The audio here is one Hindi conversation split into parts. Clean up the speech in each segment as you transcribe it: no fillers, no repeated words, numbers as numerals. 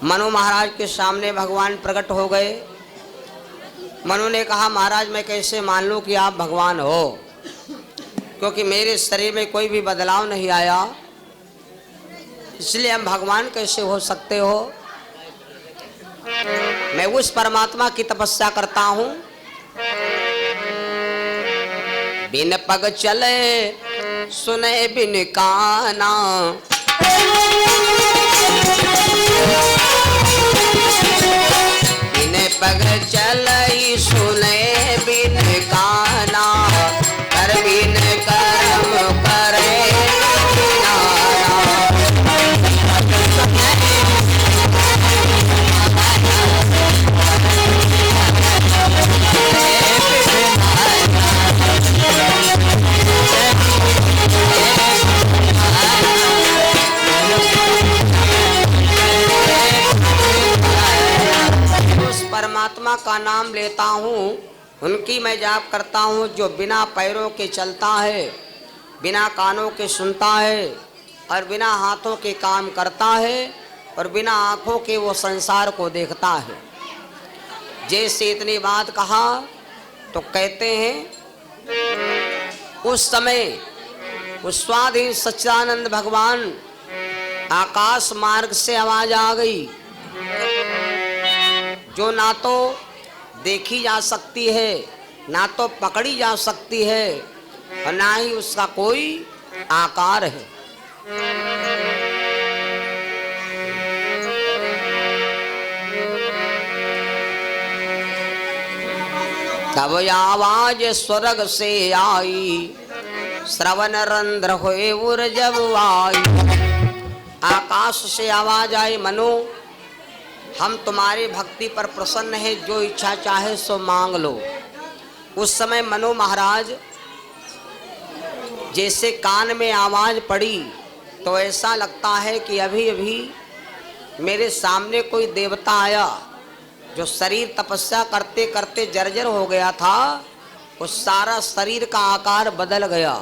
मनु महाराज के सामने भगवान प्रकट हो गए। मनु ने कहा, महाराज मैं कैसे मान लूं कि आप भगवान हो, क्योंकि मेरे शरीर में कोई भी बदलाव नहीं आया, इसलिए हम भगवान कैसे हो सकते हो। मैं उस परमात्मा की तपस्या करता हूं। बिन पग चले सुने बिन काना, बिन पग चलई सुने बिन काना, कर बिन कर्म करे परमात्मा का नाम लेता हूँ, उनकी मैं जाप करता हूँ जो बिना पैरों के चलता है, बिना कानों के सुनता है और बिना हाथों के काम करता है और बिना आँखों के वो संसार को देखता है। जैसे इतनी बात कहा तो कहते हैं उस समय उस स्वाधीन सच्चिदानंद भगवान आकाश मार्ग से आवाज आ गई, जो ना तो देखी जा सकती है, ना तो पकड़ी जा सकती है और ना ही उसका कोई आकार है। तब आवाज स्वर्ग से आई, श्रवण रंध्र हुए उर जब आई। आकाश से आवाज आई, मनु हम तुम्हारी भक्ति पर प्रसन्न है, जो इच्छा चाहे सो मांग लो। उस समय मनु महाराज जैसे कान में आवाज पड़ी तो ऐसा लगता है कि अभी अभी मेरे सामने कोई देवता आया। जो शरीर तपस्या करते करते जर्जर हो गया था, उस सारा शरीर का आकार बदल गया,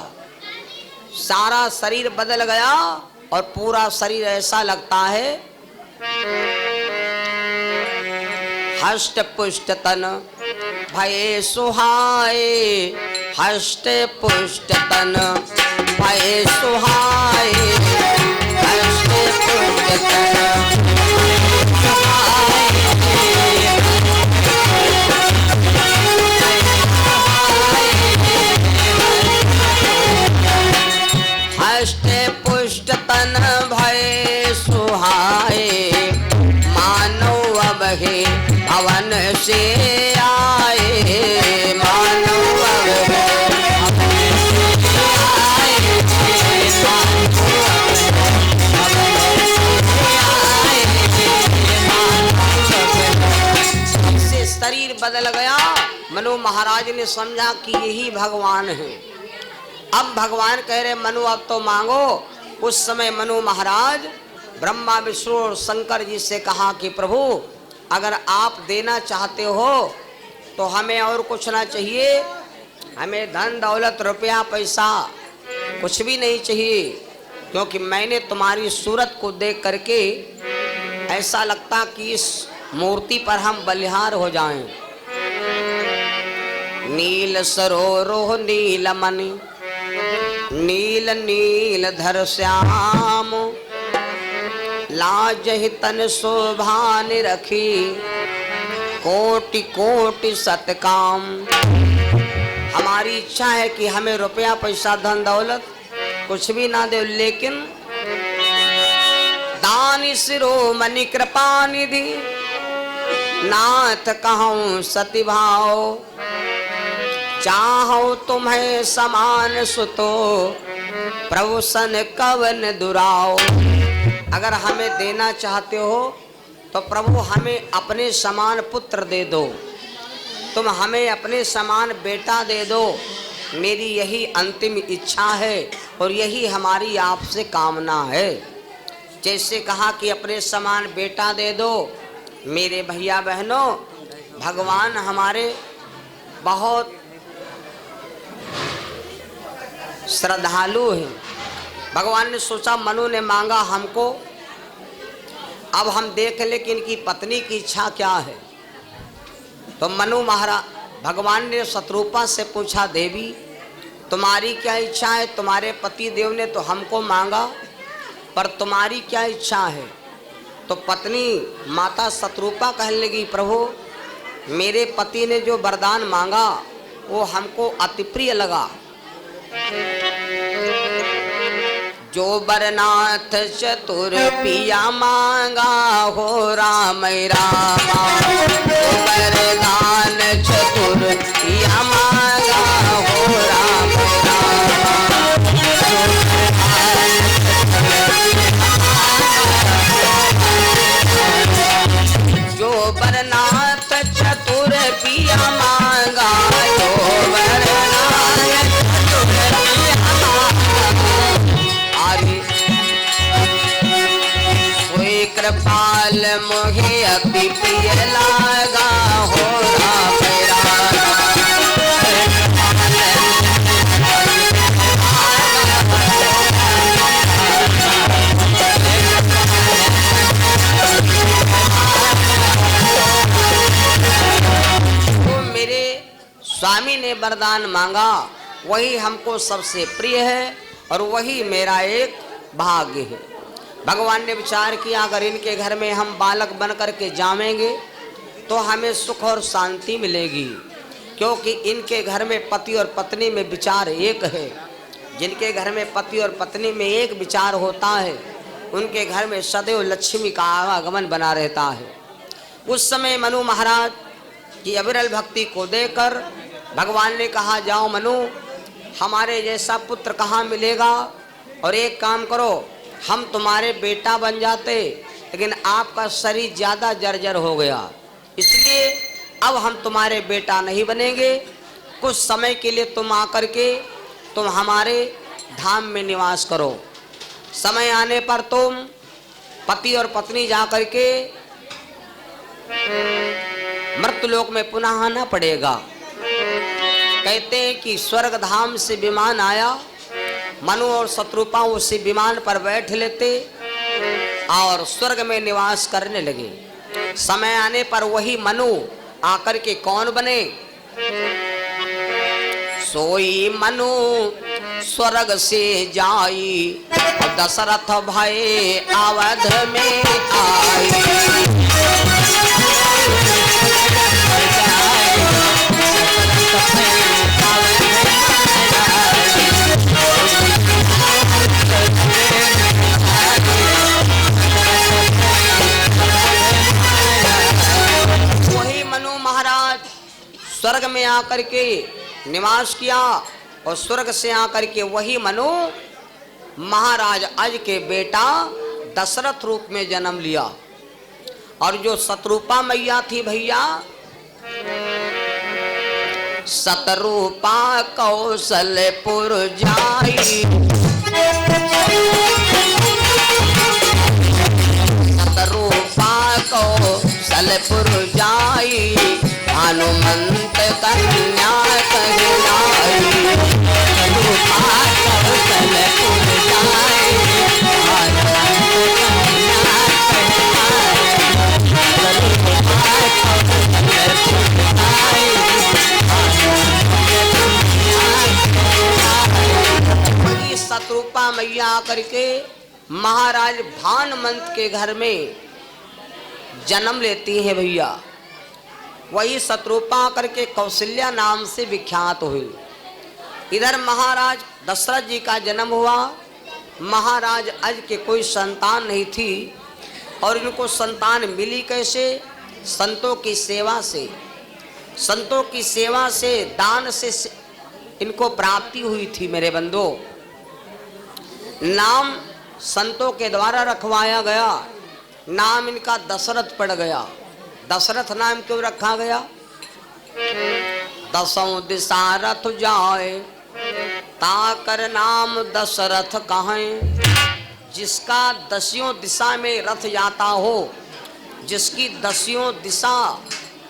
सारा शरीर बदल गया और पूरा शरीर ऐसा लगता है हष्ट पुष्ट तन भये सुहाए, हष्ट पुष्ट तन भये सुहाए, हष्ट पुष्ट तन हष्ट पुष्ट तन भये सुहाए, मानो अब हे भवन से आए, मानो अब से शरीर बदल गया। मनु महाराज ने समझा कि यही भगवान है। अब भगवान कह रहे मनु अब तो मांगो। उस समय मनु महाराज ब्रह्मा विष्णु और शंकर जी से कहा कि प्रभु अगर आप देना चाहते हो तो हमें और कुछ ना चाहिए, हमें धन दौलत रुपया पैसा कुछ भी नहीं चाहिए, क्योंकि मैंने तुम्हारी सूरत को देख करके ऐसा लगता कि इस मूर्ति पर हम बलिहार हो जाएं। नील सरोरो नील मणि, नील नील धर श्याम, लाज ही तन शोभा निरखी, कोटि कोटि सतकाम। हमारी इच्छा है कि हमें रुपया पैसा धन दौलत कुछ भी ना दे, लेकिन दान शिरोमणि कृपा निधि, नाथ कहूँ सती भाव, चाहो तुम्हें समान सुतो, प्रभु सन कवन दुराओ। अगर हमें देना चाहते हो तो प्रभु हमें अपने समान पुत्र दे दो, तुम हमें अपने समान बेटा दे दो। मेरी यही अंतिम इच्छा है और यही हमारी आपसे कामना है। जैसे कहा कि अपने समान बेटा दे दो। मेरे भैया बहनों, भगवान हमारे बहुत श्रद्धालु हैं। भगवान ने सोचा मनु ने मांगा हमको, अब हम देख ले कि इनकी पत्नी की इच्छा क्या है। तो मनु महाराज भगवान ने शत्रुपा से पूछा, देवी तुम्हारी क्या इच्छा है? तुम्हारे पति देव ने तो हमको मांगा, पर तुम्हारी क्या इच्छा है? तो पत्नी माता शत्रुपा कहने लगी, प्रभु मेरे पति ने जो वरदान मांगा वो हमको अति प्रिय लगा। जो बरनाथ चतुर पिया मांगा हो राम रामा, जो बरदान चतुर पिया मांगा हो राम रामा, जो बरनाथ चतुर पिया मांगा, जो बरनाथ चतुर पिया कृपाल मोहे अति प्रिय लागा हो राम तो मेरे स्वामी ने वरदान मांगा वही हमको सबसे प्रिय है और वही मेरा एक भाग्य है। भगवान ने विचार किया, अगर इनके घर में हम बालक बन करके जावेंगे तो हमें सुख और शांति मिलेगी, क्योंकि इनके घर में पति और पत्नी में विचार एक है। जिनके घर में पति और पत्नी में एक विचार होता है उनके घर में सदैव लक्ष्मी का आगमन बना रहता है। उस समय मनु महाराज की अविरल भक्ति को देकर भगवान ने कहा, जाओ मनु हमारे जैसा पुत्र कहाँ मिलेगा, और एक काम करो हम तुम्हारे बेटा बन जाते, लेकिन आपका शरीर ज़्यादा जर्जर हो गया, इसलिए अब हम तुम्हारे बेटा नहीं बनेंगे। कुछ समय के लिए तुम आकर के तुम हमारे धाम में निवास करो। समय आने पर तुम पति और पत्नी जाकर के मृत्युलोक में पुनः आना पड़ेगा। कहते हैं कि स्वर्ग धाम से विमान आया, मनु और शत्रुपा उसी विमान पर बैठ लेते और स्वर्ग में निवास करने लगे। समय आने पर वही मनु आकर के कौन बने? सोई मनु स्वर्ग से जाई, दशरथ भय अवध में आई। स्वर्ग में आकर के निवास किया और स्वर्ग से आकर के वही मनु महाराज अज के बेटा दशरथ रूप में जन्म लिया। और जो शत्रुपा मैया थी भैया, शतरूपा कौशलपुर जाई, शतरूपा कौशलपुर जाई, हनुमंत कन्या कहलाई, शतरूपा कौशलपुर जाई, हनुमंत कन्या कहलाई। शतरूपा मैया आकर के महाराज भानुमंत के घर में जन्म लेती है भैया। वही शत्रुपा करके कौशल्या नाम से विख्यात हुई। इधर महाराज दशरथ जी का जन्म हुआ। महाराज अज के कोई संतान नहीं थी और इनको संतान मिली कैसे? संतों की सेवा से, संतों की सेवा से, दान से इनको प्राप्ति हुई थी। मेरे बंधो, नाम संतों के द्वारा रखवाया गया, नाम इनका दशरथ पड़ गया। दशरथ नाम क्यों रखा गया? दसों दिशा रथ जाए, ताकर नाम दशरथ कहें। जिसका दसियों दिशा में रथ जाता हो, जिसकी दसियों दिशा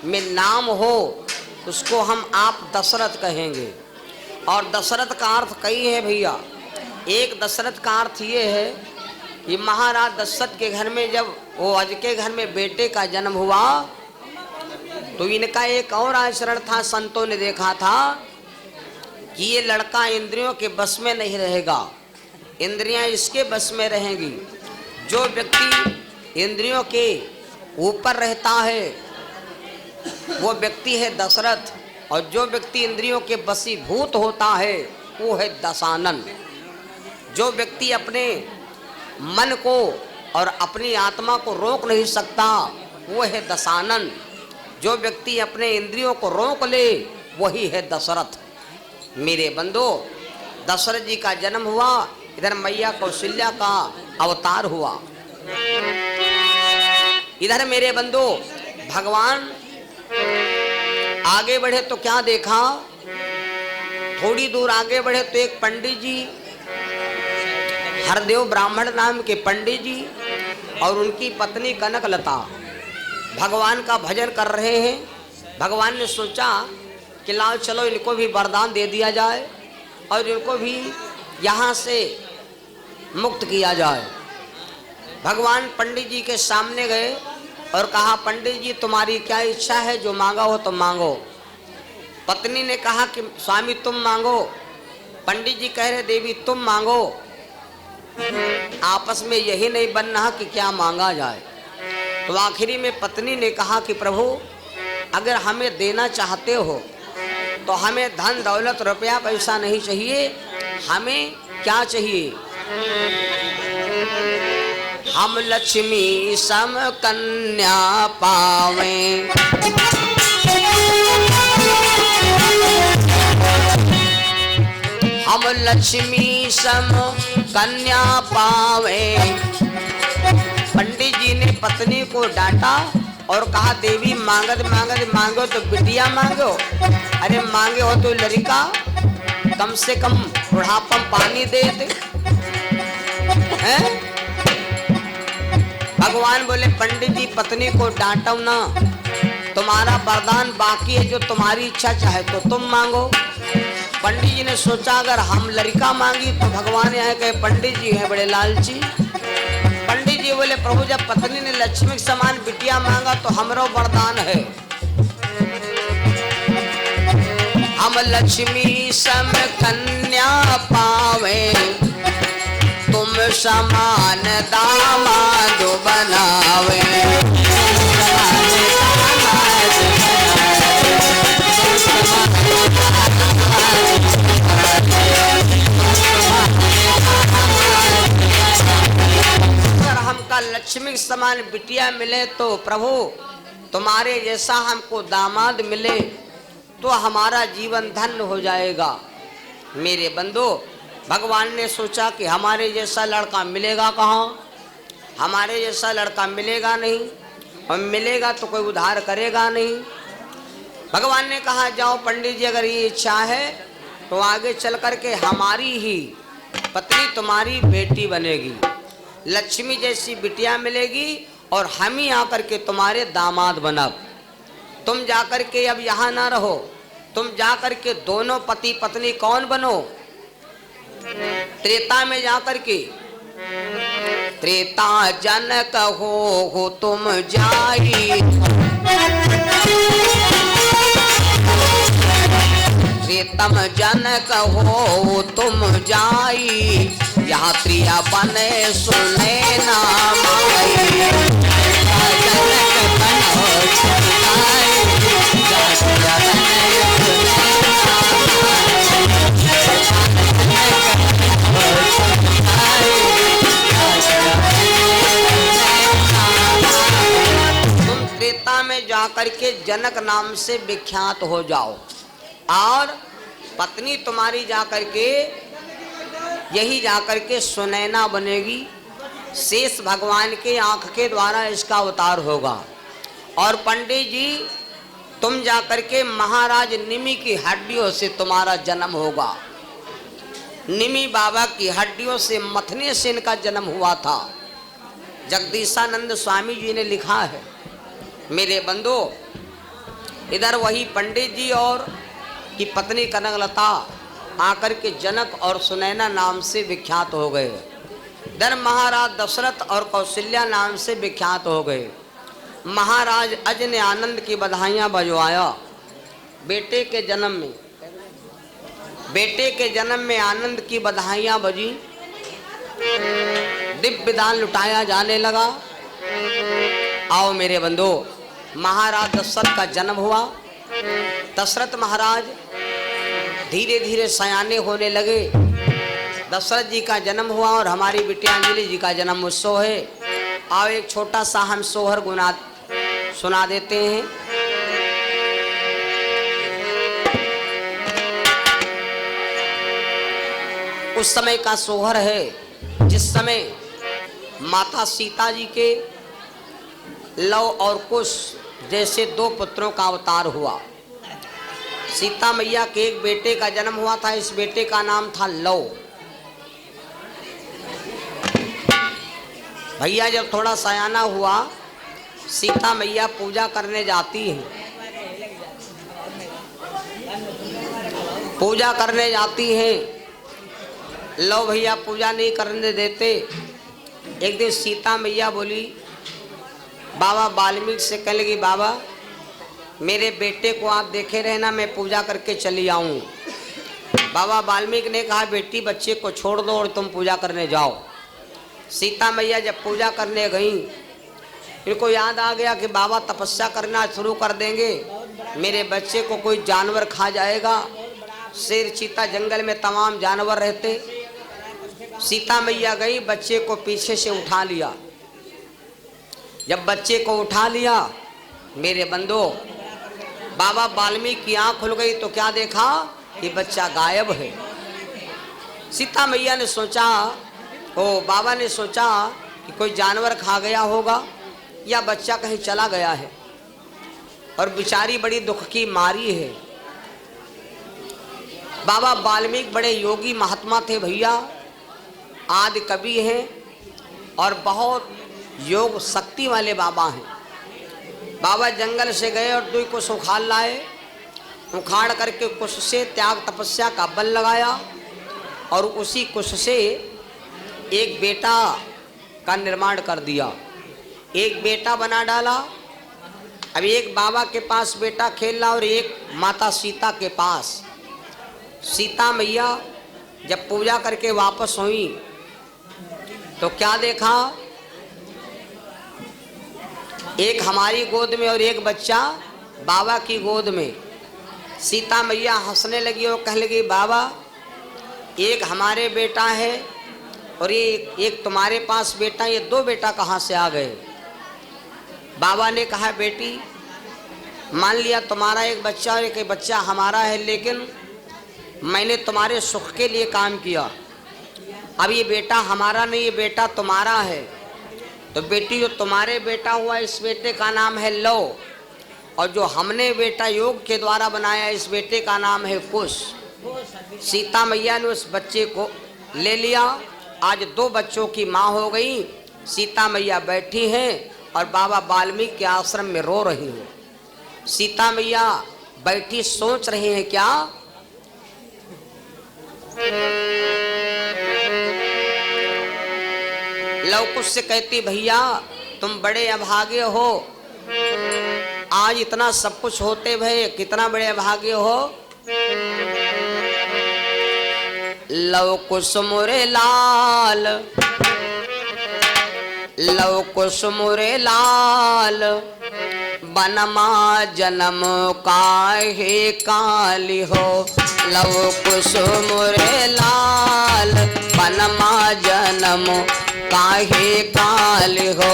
में नाम हो, उसको हम आप दशरथ कहेंगे। और दशरथ का अर्थ कई है भैया। एक दशरथ का अर्थ ये है कि महाराज दशरथ के घर में जब वो अज के घर में बेटे का जन्म हुआ तो इनका एक और आचरण था। संतों ने देखा था कि ये लड़का इंद्रियों के बस में नहीं रहेगा, इंद्रियां इसके बस में रहेंगी। जो व्यक्ति इंद्रियों के ऊपर रहता है वो व्यक्ति है दशरथ, और जो व्यक्ति इंद्रियों के वशीभूत होता है वो है दशानन। जो व्यक्ति अपने मन को और अपनी आत्मा को रोक नहीं सकता वो है दशानन। जो व्यक्ति अपने इंद्रियों को रोक ले वही है दशरथ। मेरे बंधु, दशरथ जी का जन्म हुआ, इधर मैया कौशल्या का अवतार हुआ। इधर मेरे बंधु भगवान आगे बढ़े तो क्या देखा, थोड़ी दूर आगे बढ़े तो एक पंडित जी, हरदेव ब्राह्मण नाम के पंडित जी और उनकी पत्नी कनकलता भगवान का भजन कर रहे हैं। भगवान ने सोचा कि लाओ चलो इनको भी वरदान दे दिया जाए और इनको भी यहाँ से मुक्त किया जाए। भगवान पंडित जी के सामने गए और कहा, पंडित जी तुम्हारी क्या इच्छा है, जो मांगा हो तो मांगो। पत्नी ने कहा कि स्वामी तुम मांगो। पंडित जी कह रहे देवी तुम मांगो। आपस में यही नहीं बन रहा कि क्या मांगा जाए। तो आखिरी में पत्नी ने कहा कि प्रभु अगर हमें देना चाहते हो तो हमें धन दौलत रुपया पैसा नहीं चाहिए, हमें क्या चाहिए, हम लक्ष्मी सम कन्या पावें। हम लक्ष्मी सम कन्या पावें। पंडित जी ने पत्नी को डांटा और कहा देवी मांगत मांगत मांगो तो बिटिया मांगो, अरे मांगे हो तो लड़का, कम से कम बुढ़ापा पानी दे दे। हैं? भगवान बोले पंडित जी पत्नी को डांटो ना, तुम्हारा वरदान बाकी है, जो तुम्हारी इच्छा चाहे तो तुम मांगो। पंडित जी ने सोचा अगर हम लड़का मांगी तो भगवान यहाँ कहे पंडित जी हैं बड़े लालची। पंडित जी बोले प्रभु जब पत्नी ने लक्ष्मी के समान बिटिया मांगा तो हमरो वरदान है, हम लक्ष्मी सम कन्या पावे, तुम समान दामाद बनावे। अगर हमका लक्ष्मी के समान बिटिया मिले तो प्रभु तुम्हारे जैसा हमको दामाद मिले तो हमारा जीवन धन्य हो जाएगा। मेरे बंधु भगवान ने सोचा कि हमारे जैसा लड़का मिलेगा कहाँ, हमारे जैसा लड़का मिलेगा नहीं, और मिलेगा तो कोई उद्धार करेगा नहीं। भगवान ने कहा जाओ पंडित जी अगर ये इच्छा है तो आगे चल करके हमारी ही पत्नी तुम्हारी बेटी बनेगी, लक्ष्मी जैसी बिटिया मिलेगी और हम ही आकर के तुम्हारे दामाद बनब। तुम जाकर के अब यहाँ ना रहो, तुम जाकर के दोनों पति पत्नी कौन बनो, त्रेता में जाकर के त्रेता जनक हो तुम जाई, त्रेतम जनक हो तुम जाई, यहाँ त्रिया बने सुने नाम आई, जनक बनो तुम त्रेता में जाकर के जनक नाम से विख्यात हो जाओ और पत्नी तुम्हारी जाकर के यही जाकर के सुनैना बनेगी। शेष भगवान के आंख के द्वारा इसका अवतार होगा। और पंडित जी तुम जाकर के महाराज निमि की हड्डियों से तुम्हारा जन्म होगा। निमि बाबा की हड्डियों से मथने से इनका जन्म हुआ था। जगदीशानंद स्वामी जी ने लिखा है। मेरे बंधु इधर वही पंडित जी और की पत्नी कनकलता आकर के जनक और सुनैना नाम से विख्यात हो गए। धर्म महाराज दशरथ और कौशल्या नाम से विख्यात हो गए। महाराज अज ने आनंद की बधाइयां बजवाया। बेटे के जन्म में आनंद की बधाइयां बजी। दिव्य दान लुटाया जाने लगा। आओ मेरे बंधु, महाराज दशरथ का जन्म हुआ। दशरथ महाराज धीरे धीरे सयाने होने लगे। दशरथ जी का जन्म हुआ और हमारी बिटिया अंजलि जी का जन्म उत्सव है। आओ एक छोटा सा हम सोहर गुना सुना देते हैं। उस समय का सोहर है जिस समय माता सीता जी के लव और कुश जैसे दो पुत्रों का अवतार हुआ। सीता मैया के एक बेटे का जन्म हुआ था। इस बेटे का नाम था लव। भैया जब थोड़ा सयाना हुआ, सीता मैया पूजा करने जाती हैं। पूजा करने जाती हैं। लव भैया पूजा नहीं करने देते। एक दिन सीता मैया बोली, बाबा वाल्मीकि से कहने लगी, बाबा मेरे बेटे को आप देखे रहना, मैं पूजा करके चली आऊँ। बाबा वाल्मीकि ने कहा, बेटी बच्चे को छोड़ दो और तुम पूजा करने जाओ। सीता मैया जब पूजा करने गई, इनको याद आ गया कि बाबा तपस्या करना शुरू कर देंगे, मेरे बच्चे को कोई जानवर खा जाएगा। शेर चीता जंगल में तमाम जानवर रहते। सीता मैया गई, बच्चे को पीछे से उठा लिया। जब बच्चे को उठा लिया, मेरे बंधु, बाबा वाल्मीकि की आँख खुल गई तो क्या देखा कि बच्चा गायब है। सीता मैया ने सोचा, बाबा ने सोचा कि कोई जानवर खा गया होगा या बच्चा कहीं चला गया है। और बेचारी बड़ी दुख की मारी है। बाबा वाल्मीकि बड़े योगी महात्मा थे भैया, आदि कवि हैं और बहुत योग शक्ति वाले बाबा हैं। बाबा जंगल से गए और 2 कुश उखाड़ लाए। उखाड़ करके कुश से त्याग तपस्या का बल लगाया और उसी कुश से एक बेटा का निर्माण कर दिया। एक बेटा बना डाला। अब एक बाबा के पास बेटा खेल रहा और एक माता सीता के पास। सीता मैया जब पूजा करके वापस हुई तो क्या देखा, एक हमारी गोद में और एक बच्चा बाबा की गोद में। सीता मैया हंसने लगी और कहने लगी, बाबा एक हमारे बेटा है और ये एक तुम्हारे पास बेटा, ये 2 बेटा कहाँ से आ गए। बाबा ने कहा, बेटी मान लिया तुम्हारा एक बच्चा और एक बच्चा हमारा है, लेकिन मैंने तुम्हारे सुख के लिए काम किया। अब ये बेटा हमारा नहीं, ये बेटा तुम्हारा है। तो बेटी जो तुम्हारे बेटा हुआ, इस बेटे का नाम है लव, और जो हमने बेटा योग के द्वारा बनाया, इस बेटे का नाम है कुश। सीता मैया ने उस बच्चे को ले लिया। आज 2 बच्चों की माँ हो गई। सीता मैया बैठी हैं और बाबा वाल्मीकि के आश्रम में रो रही हैं। सीता मैया बैठी सोच रही हैं क्या, लव कुश से कहती, भैया तुम बड़े अभागे हो, आज इतना सब कुछ होते भय कितना बड़े अभागे हो। लव कुश मोरे लाल, लव कुश मोरे लाल, बनमा जन्म काहे काली हो। लव कुश मोरे लाल, बनमा जन्म काहे काली हो।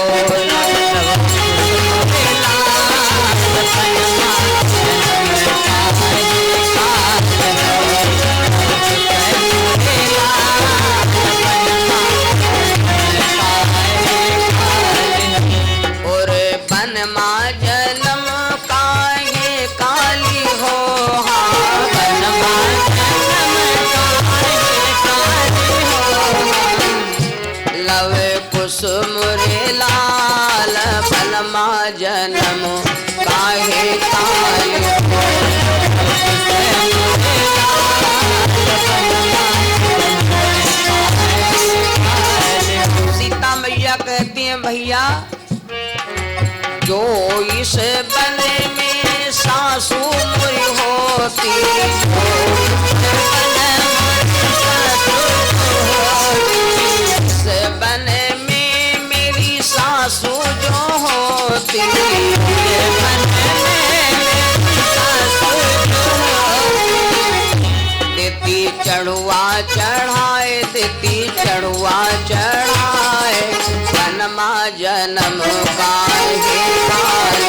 मुरे लाल बनमा जन्म काहे काली हो। भैया जो इस बने में सासू मुई होती, इस बने में मेरी सासू जो होती, देती चढ़ुआ चढ़ाए, देती चढ़ुआ चढ़ाए, जन्मा जन्म का हे काल।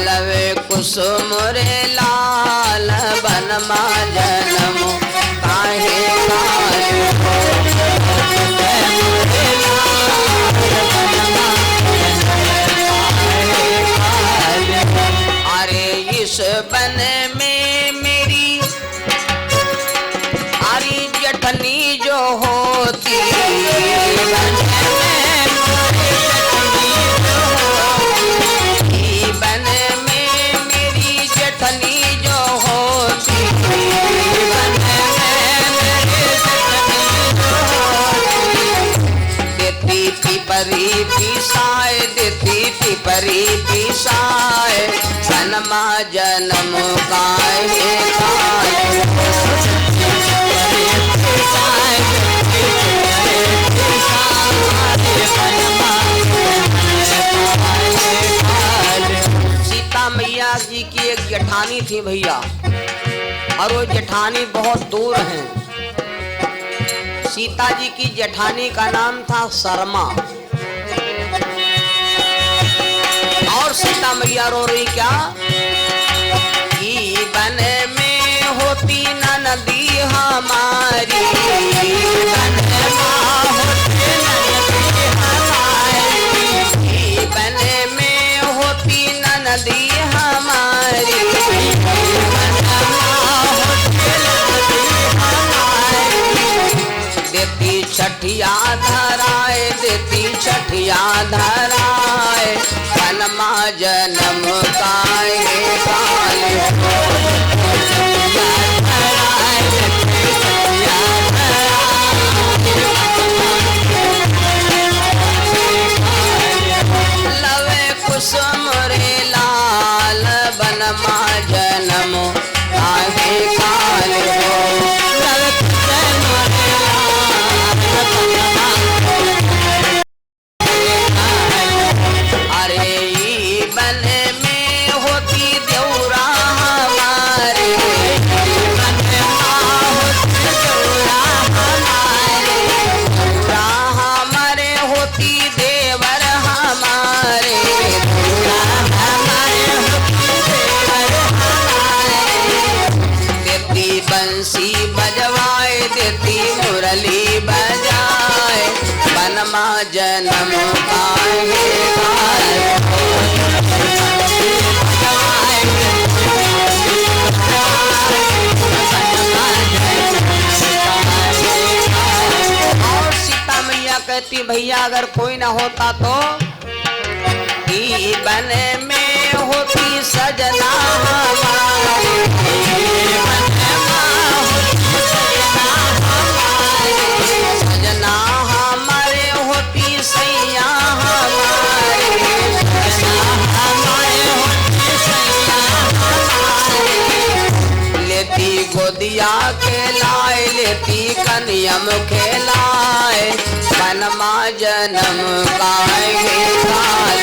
लवे कुसुम रे लाल बनमा जन्म काहे काल। अरे इस बन में मेरी आरी जठनी जो होती, बन में मेरी जठनी जो होती, देती पिपरी पिसाए, देती पिपरी पिसाए, जन्मा जन्म का हे काल। सीता मैया जी की एक जेठानी थी भैया, और वो जेठानी बहुत दूर हैं। सीता जी की जेठानी का नाम था शर्मा। और सीता मैया रो रही क्या कि बन में होती नदी हमारी, बन में होती नदी हमारी, देती छठिया धराए, देती छठिया धराए, जन्मा जन्म का हे काल। लवे कुसुम रे लाल बनमा जन्म का हे काल। अरे ई बन में होती देवरा हमारे, देवरा हमारे होती देवर हमारे, देती बंसी बजवाए, देती मुरली बजाए, बनमा जन्म का हे काल। और सीता मैया कहती भैया अगर कोई ना होता तो ई बन में होती सजना हमारी, सजना हमारे होती सैया हमारे, लेती गोदिया खेलाए, लेती कनियम खेलाए, बनमा जन्म का हे काल।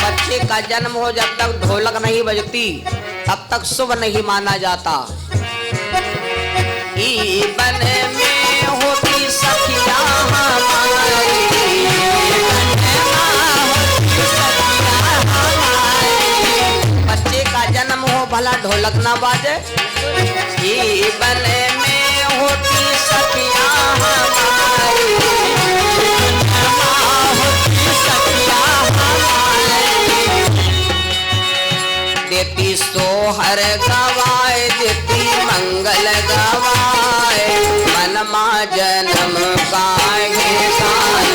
बच्चे का जन्म हो जब तक ढोलक नहीं बजती तब तक शुभ नहीं माना जाता। ई बन में होती सखिया हमारी, बच्चे का जन्म हो भला ढोलक ना बाजे। ई बन में होती सखिया हमारी, देती सोहर गवाए, देती मंगल गवाए, बलमा जन्म काहे काल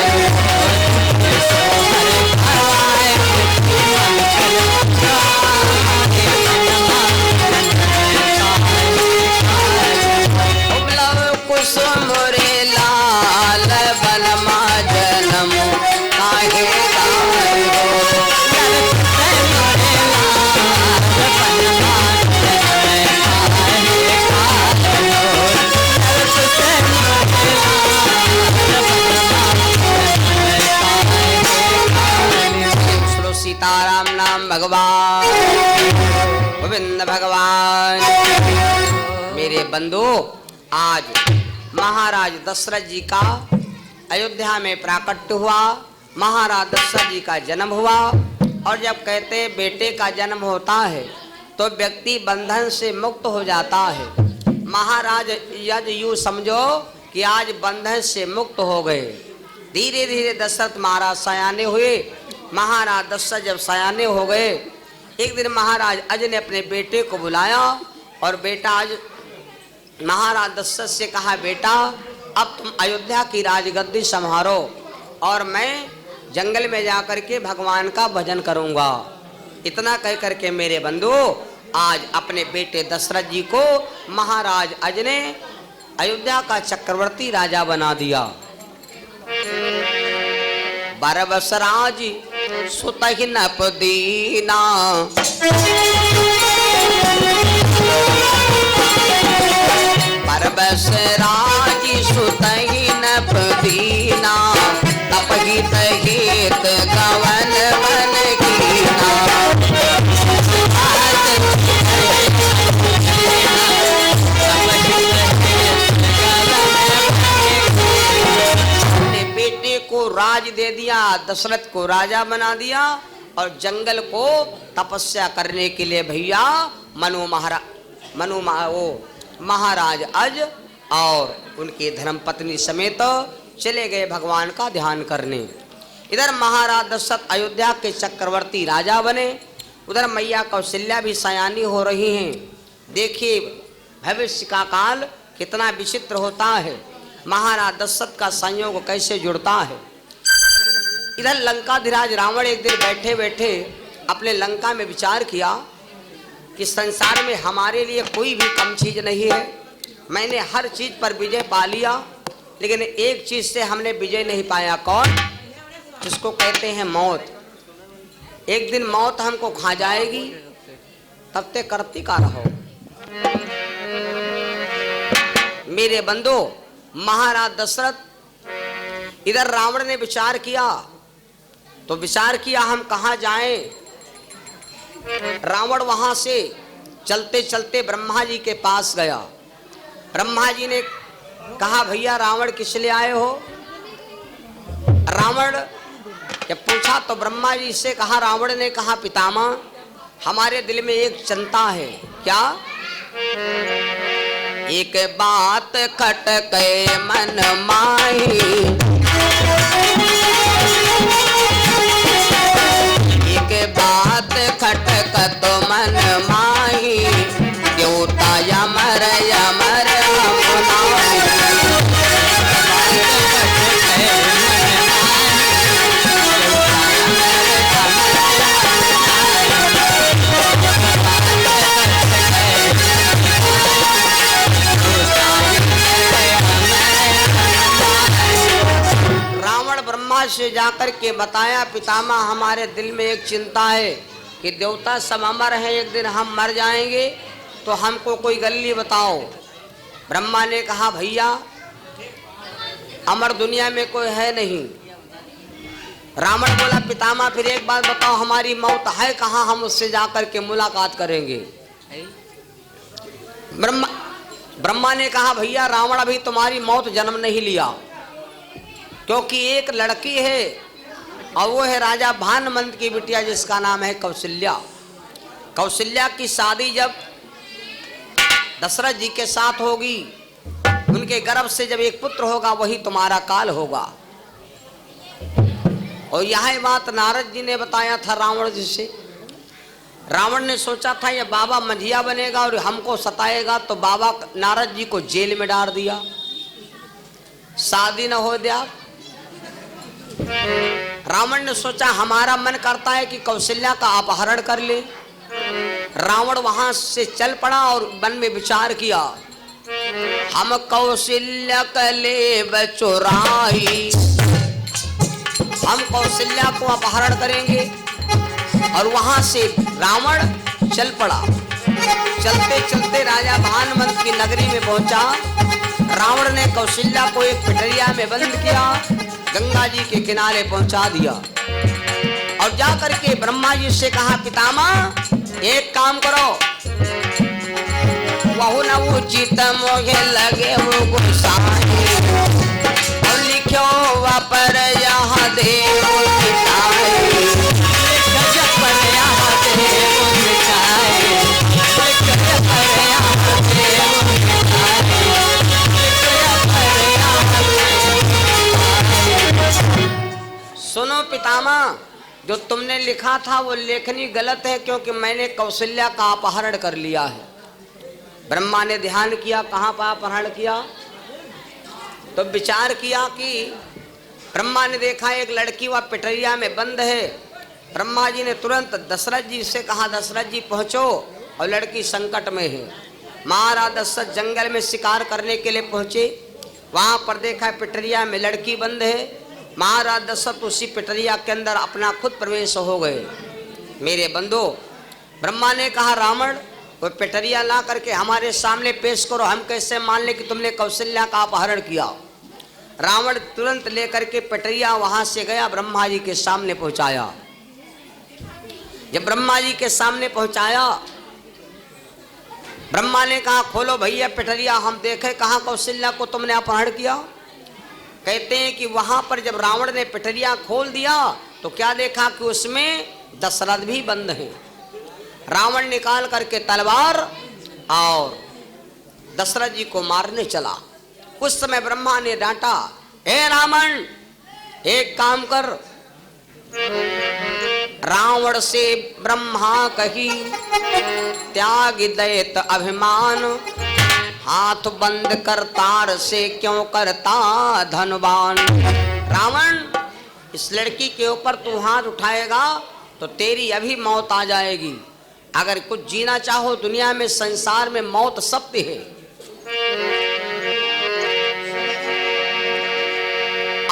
कुसुम रे लाल बलमा जन्म काहे काल सीताराम नाम भगवान गोविंद भगवान। मेरे बंधु, आज महाराज दशरथ जी का अयोध्या में प्राकट्य हुआ, महाराज दशरथ जी का जन्म हुआ। और जब कहते हैं बेटे का जन्म होता है तो व्यक्ति बंधन से मुक्त हो जाता है। महाराज यज यूं समझो कि आज बंधन से मुक्त हो गए। धीरे धीरे दशरथ महाराज सयाने हुए। महाराज दशरथ जब सयाने हो गए, एक दिन महाराज अज ने अपने बेटे को बुलाया और बेटा अज महाराज दशरथ से कहा, बेटा अब तुम अयोध्या की राजगद्दी संभालो और मैं जंगल में जाकर के भगवान का भजन करूंगा। इतना कह करके मेरे बंधु आज अपने बेटे दशरथ जी को महाराज अज ने अयोध्या का चक्रवर्ती राजा बना दिया। बरबसराज सुतहि नप दीना, बरबसराज सुतहि नप दीना, तपहित हित गवन मन कीना। बेटे को राज दे दिया, दशरथ को राजा बना दिया और जंगल को तपस्या करने के लिए भैया महाराज अज और उनकी धर्मपत्नी समेत चले गए भगवान का ध्यान करने। इधर महाराज दशरथ अयोध्या के चक्रवर्ती राजा बने, उधर मैया कौशल्या भी सयानी हो रही हैं। देखिए भविष्य का काल कितना विचित्र होता है, महाराज दशरथ का संयोग कैसे जुड़ता है। इधर लंकाधिराज रावण एक दिन बैठे बैठे अपने लंका में विचार किया कि संसार में हमारे लिए कोई भी कम चीज नहीं है। मैंने हर चीज पर विजय पा लिया, लेकिन एक चीज से हमने विजय नहीं पाया। कौन? जिसको कहते हैं मौत। एक दिन मौत हमको खा जाएगी, तब तक करती का रहो। मेरे बंधु, महाराज दशरथ इधर रावण ने विचार किया तो विचार किया हम कहाँ जाएं। रावण वहां से चलते चलते ब्रह्मा जी के पास गया। ब्रह्मा जी ने कहा, भैया रावण किस लिए आए हो? रावण जब पूछा तो ब्रह्मा जी से कहा, रावण ने कहा, पितामह हमारे दिल में एक चिंता है। क्या? एक बात खटके मन माही, एक बात खटकत मन माही, देवता यमर यमर से जाकर के बताया, पितामह हमारे दिल में एक चिंता है कि देवता सब अमर हैं, एक दिन हम मर जाएंगे, तो हमको कोई गल्ली बताओ। ब्रह्मा ने कहा, भैया अमर दुनिया में कोई है नहीं। रावण बोला, पितामह फिर एक बात बताओ, हमारी मौत है कहाँ, हम उससे जाकर के मुलाकात करेंगे। ब्रह्मा ने कहा, भैया रावण अभी तुम्हारी मौत जन्म नहीं लिया, क्योंकि एक लड़की है और वो है राजा भानुमंत की बिटिया जिसका नाम है कौशल्या। कौशल्या की शादी जब दशरथ जी के साथ होगी, उनके गर्भ से जब एक पुत्र होगा, वही तुम्हारा काल होगा। और यह बात नारद जी ने बताया था रावण जी से। रावण ने सोचा था ये बाबा मंझिया बनेगा और हमको सताएगा, तो बाबा नारद जी को जेल में डाल दिया। शादी न हो दिया। रावण ने सोचा हमारा मन करता है कि कौशल्या का अपहरण कर ले। रावण वहां से चल पड़ा और मन में विचार किया, हम कौशल्या का ले चुराई, हम कौशल्या को अपहरण करेंगे। और वहां से रावण चल पड़ा। चलते चलते राजा भानुमंत की नगरी में पहुंचा। रावण ने कौशल्या को एक पिटरिया में बंद किया, गंगा जी के किनारे पहुंचा दिया और जाकर के ब्रह्मा जी से कहा, पितामह एक काम करो, वहु न उचित मोहे लगे वो गुसाई, और लिखो वापर यहाँ देव मिटाए, पर यहाँ देव मिटाए, पर यहाँ देव मिटाए। सुनो पितामह, जो तुमने लिखा था वो लेखनी गलत है, क्योंकि मैंने कौशल्या का अपहरण कर लिया है। ब्रह्मा ने ध्यान किया, कहाँ पर अपहरण किया, तो विचार किया कि ब्रह्मा ने देखा एक लड़की वह पिटरिया में बंद है। ब्रह्मा जी ने तुरंत दशरथ जी से कहा, दशरथ जी पहुँचो, और लड़की संकट में है। महाराज दशरथ जंगल में शिकार करने के लिए पहुँचे। वहाँ पर देखा पिटरिया में लड़की बंद है। महाराज दशरथ उसी पिटरिया के अंदर अपना खुद प्रवेश हो गए। मेरे बंधु, ब्रह्मा ने कहा, रावण कोई पिटरिया ला करके हमारे सामने पेश करो, हम कैसे मान ले कि तुमने कौशल्या का अपहरण किया। रावण तुरंत लेकर के पिटरिया वहां से गया, ब्रह्मा जी के सामने पहुंचाया। जब ब्रह्मा जी के सामने पहुंचाया, ब्रह्मा ने कहा, खोलो भैया पिटरिया, हम देखे कहाँ कौशल्या को तुमने अपहरण किया। कहते हैं कि वहां पर जब रावण ने पिटरिया खोल दिया तो क्या देखा कि उसमें दशरथ भी बंद हैं। रावण निकाल करके तलवार और दशरथ जी को मारने चला। उस समय ब्रह्मा ने डांटा, हे रावण एक काम कर, रावण से ब्रह्मा कही त्याग दैत अभिमान, हाथ बंद कर तार से क्यों करता धनवान। रावण, इस लड़की के ऊपर तू हाथ उठाएगा तो तेरी अभी मौत आ जाएगी। अगर कुछ जीना चाहो दुनिया में, संसार में, मौत सत्य है।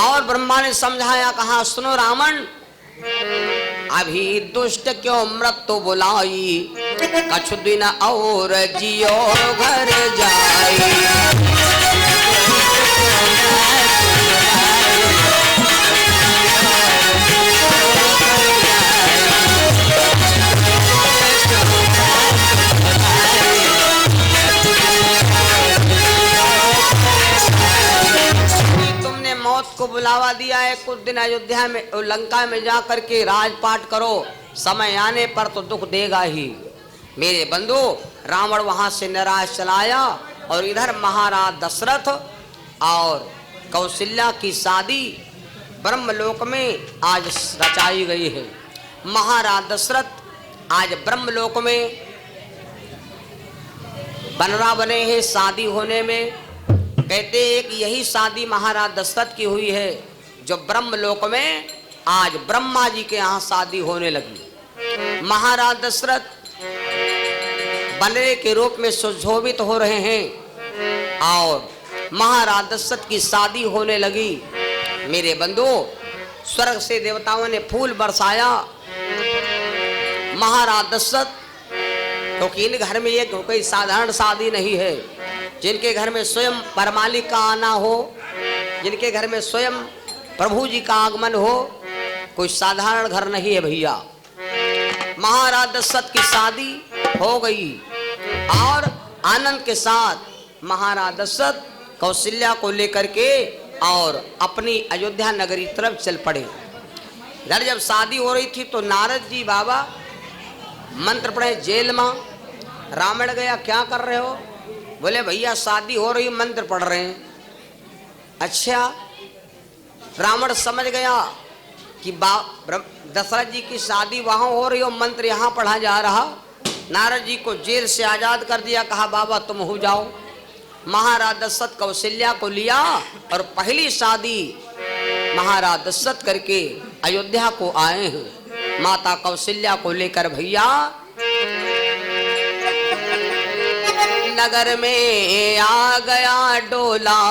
और ब्रह्मा ने समझाया, कहा सुनो रावण, अभी दुष्ट क्यों मृत्यु बुलाई, कछु दिन और जियो घर जाए। तुमने मौत को बुलावा दिया है, कुछ दिन अयोध्या में, लंका में जा करके राजपाट करो, समय आने पर तो दुख देगा ही। मेरे बंधु, रावण वहां से निराश चलाया और इधर महाराज दशरथ और कौशल्या की शादी ब्रह्मलोक में आज रचाई गई है। महाराज दशरथ आज ब्रह्मलोक में बनरा बने हैं शादी होने में। कहते हैं कि यही शादी महाराज दशरथ की हुई है, जो ब्रह्मलोक में आज ब्रह्मा जी के यहाँ शादी होने लगी। महाराज दशरथ बनरे के रूप में सुशोभित हो रहे हैं और महाराज दशरथ की शादी होने लगी। मेरे बंधु, स्वर्ग से देवताओं ने फूल बरसाया। महाराज दशरथ, क्योंकि इन घर में ये कोई साधारण शादी नहीं है। जिनके घर में स्वयं परमालिक का आना हो, जिनके घर में स्वयं प्रभु जी का आगमन हो, कोई साधारण घर नहीं है भैया। महाराज दशरथ की शादी हो गई और आनंद के साथ महाराज दशरथ कौशल्या को लेकर के और अपनी अयोध्या नगरी तरफ चल पड़े। इधर जब शादी हो रही थी तो नारद जी बाबा मंत्र पढ़े जेल में। रावण गया, क्या कर रहे हो? बोले भैया शादी हो रही, मंत्र पढ़ रहे हैं। अच्छा, रावण समझ गया कि दशरथ जी की शादी वहां हो रही हो, मंत्र यहाँ पढ़ा जा रहा। नारद जी को जेल से आजाद कर दिया, कहा बाबा तुम हो जाओ। महाराज दशरथ कौशल्या को लिया और पहली शादी महाराज दशरथ करके अयोध्या को आए हैं। माता कौशल्या को लेकर भैया नगर में आ गया डोला,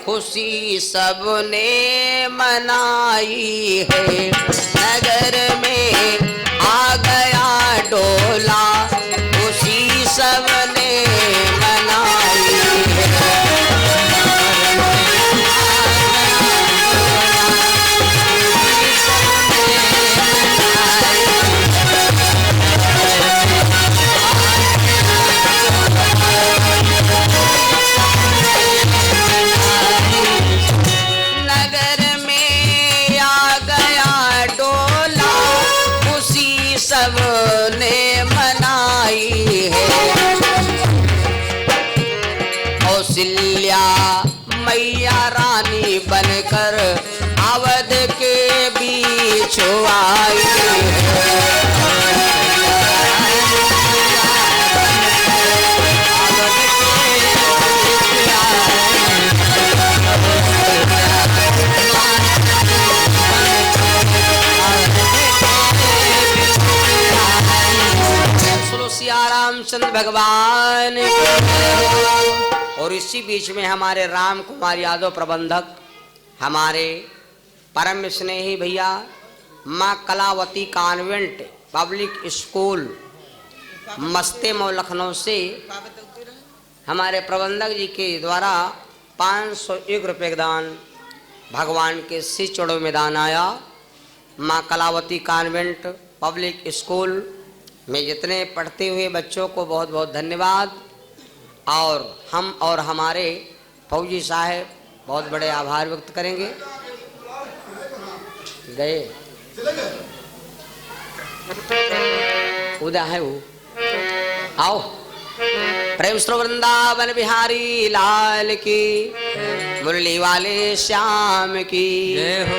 खुशी सबने मनाई है। नगर में आ गया डोला, खुशी सबने मनाई है। सबने मनाई है। कौशल्या मैया रानी बनकर अवध के बीच आई है। रामचंद्र भगवान और इसी बीच में हमारे राम कुमार यादव प्रबंधक, हमारे परम स्नेही भैया माँ कलावती कॉन्वेंट पब्लिक स्कूल मस्ते मऊ लखनऊ से हमारे प्रबंधक जी के द्वारा 501 रुपये का दान भगवान के श्री चौड़ों में दान आया। माँ कलावती कॉन्वेंट पब्लिक स्कूल में जितने पढ़ते हुए बच्चों को बहुत बहुत धन्यवाद। और हम और हमारे फौजी साहब बहुत बड़े आभार व्यक्त करेंगे। गए उदा है वो, आओ प्रेम श्री वृंदावन बिहारी लाल की, मुरली वाले श्याम की।